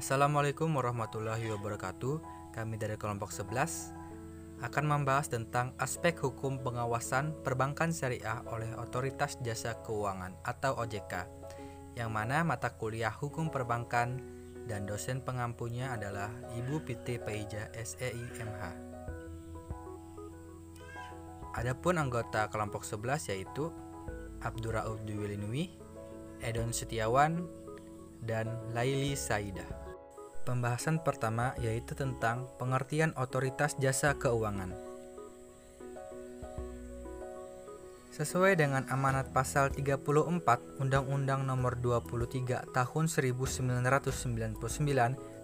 Assalamualaikum warahmatullahi wabarakatuh. Kami dari kelompok 11 akan membahas tentang aspek hukum pengawasan perbankan syariah oleh Otoritas Jasa Keuangan atau OJK, yang mana mata kuliah hukum perbankan dan dosen pengampunya adalah Ibu Piti Paija SEI MH. Adapun anggota kelompok 11 yaitu Abdurrauf Dwilinui, Edon Setiawan, dan Laili Saidah. Pembahasan pertama yaitu tentang pengertian Otoritas Jasa Keuangan. Sesuai dengan amanat pasal 34 Undang-Undang Nomor 23 Tahun 1999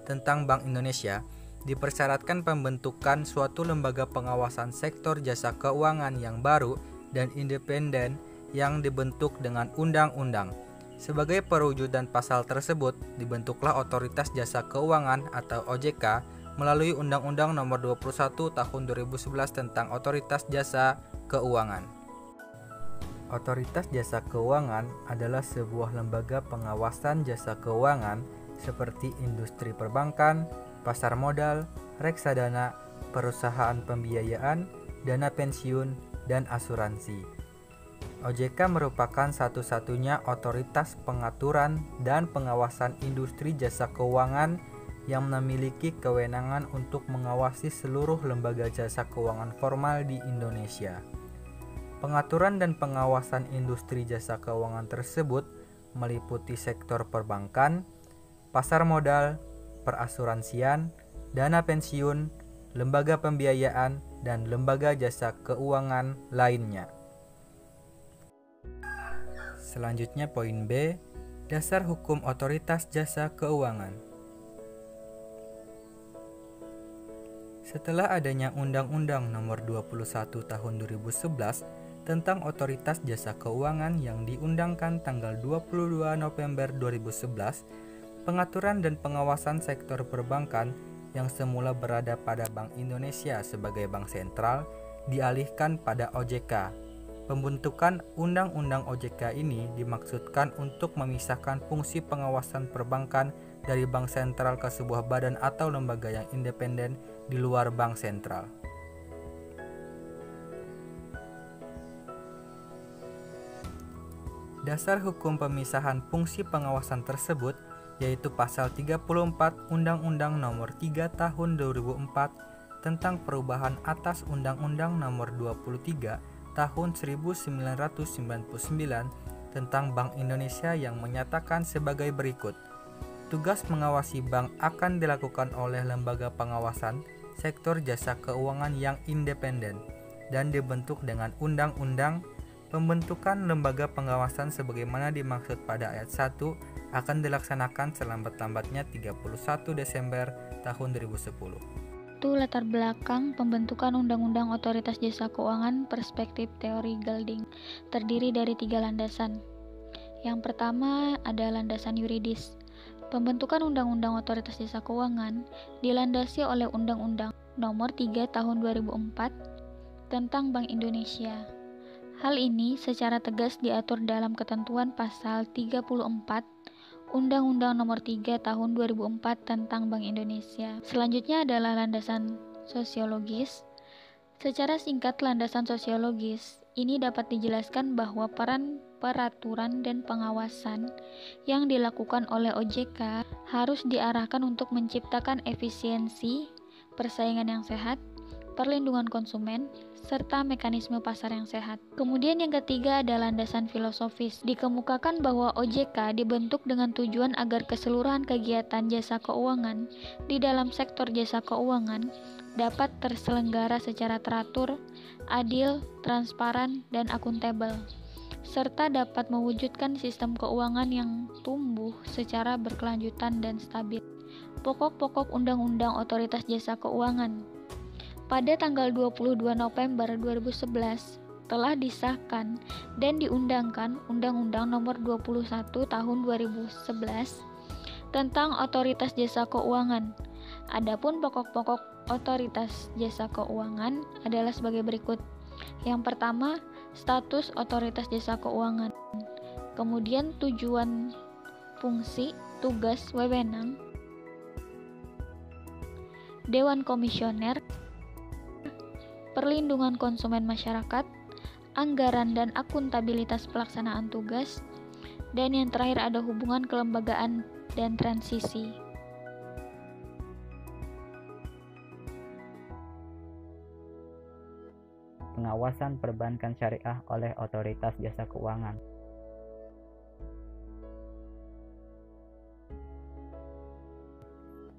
tentang Bank Indonesia, dipersyaratkan pembentukan suatu lembaga pengawasan sektor jasa keuangan yang baru dan independen yang dibentuk dengan undang-undang. Sebagai perwujudan pasal tersebut, dibentuklah Otoritas Jasa Keuangan atau OJK melalui Undang-Undang Nomor 21 Tahun 2011 tentang Otoritas Jasa Keuangan. Otoritas Jasa Keuangan adalah sebuah lembaga pengawasan jasa keuangan seperti industri perbankan, pasar modal, reksadana, perusahaan pembiayaan, dana pensiun, dan asuransi. OJK merupakan satu-satunya otoritas pengaturan dan pengawasan industri jasa keuangan yang memiliki kewenangan untuk mengawasi seluruh lembaga jasa keuangan formal di Indonesia. Pengaturan dan pengawasan industri jasa keuangan tersebut meliputi sektor perbankan, pasar modal, perasuransian, dana pensiun, lembaga pembiayaan, dan lembaga jasa keuangan lainnya. Selanjutnya poin B, dasar hukum Otoritas Jasa Keuangan. Setelah adanya Undang-Undang Nomor 21 Tahun 2011 tentang Otoritas Jasa Keuangan yang diundangkan tanggal 22 November 2011, pengaturan dan pengawasan sektor perbankan yang semula berada pada Bank Indonesia sebagai bank sentral dialihkan pada OJK. Pembentukan Undang-Undang OJK ini dimaksudkan untuk memisahkan fungsi pengawasan perbankan dari bank sentral ke sebuah badan atau lembaga yang independen di luar bank sentral. Dasar hukum pemisahan fungsi pengawasan tersebut yaitu pasal 34 Undang-Undang Nomor 3 Tahun 2004 tentang perubahan atas Undang-Undang Nomor 23 Tahun 1999 tentang Bank Indonesia yang menyatakan sebagai berikut. Tugas mengawasi bank akan dilakukan oleh lembaga pengawasan sektor jasa keuangan yang independen dan dibentuk dengan undang-undang. Pembentukan lembaga pengawasan sebagaimana dimaksud pada ayat 1 akan dilaksanakan selambat-lambatnya 31 Desember tahun 2010. Itu latar belakang pembentukan Undang-Undang Otoritas Jasa Keuangan perspektif teori Galding, terdiri dari 3 landasan. Yang pertama ada landasan yuridis. Pembentukan Undang-Undang Otoritas Jasa Keuangan dilandasi oleh Undang-Undang Nomor 3 Tahun 2004 tentang Bank Indonesia. Hal ini secara tegas diatur dalam ketentuan pasal 34 Undang-Undang Nomor 3 Tahun 2004 tentang Bank Indonesia. Selanjutnya adalah landasan sosiologis. Secara singkat, landasan sosiologis ini dapat dijelaskan bahwa peran peraturan dan pengawasan yang dilakukan oleh OJK harus diarahkan untuk menciptakan efisiensi, persaingan yang sehat, perlindungan konsumen, serta mekanisme pasar yang sehat. Kemudian yang ketiga ada landasan filosofis. Dikemukakan bahwa OJK dibentuk dengan tujuan agar keseluruhan kegiatan jasa keuangan di dalam sektor jasa keuangan dapat terselenggara secara teratur, adil, transparan, dan akuntabel, serta dapat mewujudkan sistem keuangan yang tumbuh secara berkelanjutan dan stabil. Pokok-pokok Undang-Undang Otoritas Jasa Keuangan pada tanggal 22 November 2011 telah disahkan dan diundangkan Undang-Undang Nomor 21 Tahun 2011 tentang Otoritas Jasa Keuangan. Adapun pokok-pokok Otoritas Jasa Keuangan adalah sebagai berikut. Yang pertama, status Otoritas Jasa Keuangan. Kemudian tujuan, fungsi, tugas, wewenang. Dewan Komisioner, perlindungan konsumen masyarakat, anggaran dan akuntabilitas pelaksanaan tugas, dan yang terakhir ada hubungan kelembagaan dan transisi. Pengawasan perbankan syariah oleh Otoritas Jasa Keuangan.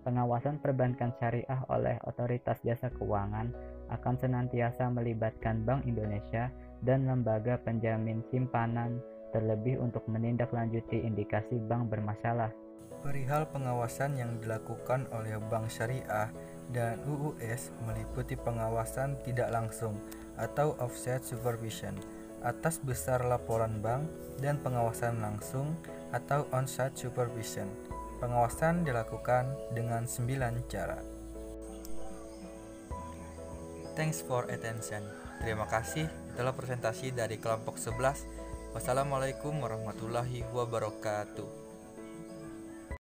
Pengawasan perbankan syariah oleh Otoritas Jasa Keuangan akan senantiasa melibatkan Bank Indonesia dan lembaga penjamin simpanan, terlebih untuk menindaklanjuti indikasi bank bermasalah. Perihal pengawasan yang dilakukan oleh Bank Syariah dan UUS meliputi pengawasan tidak langsung atau offset supervision atas besar laporan bank dan pengawasan langsung atau onsite supervision. Pengawasan dilakukan dengan 9 cara. Thanks for attention. Terima kasih. Itulah presentasi dari kelompok 11. Wassalamualaikum warahmatullahi wabarakatuh.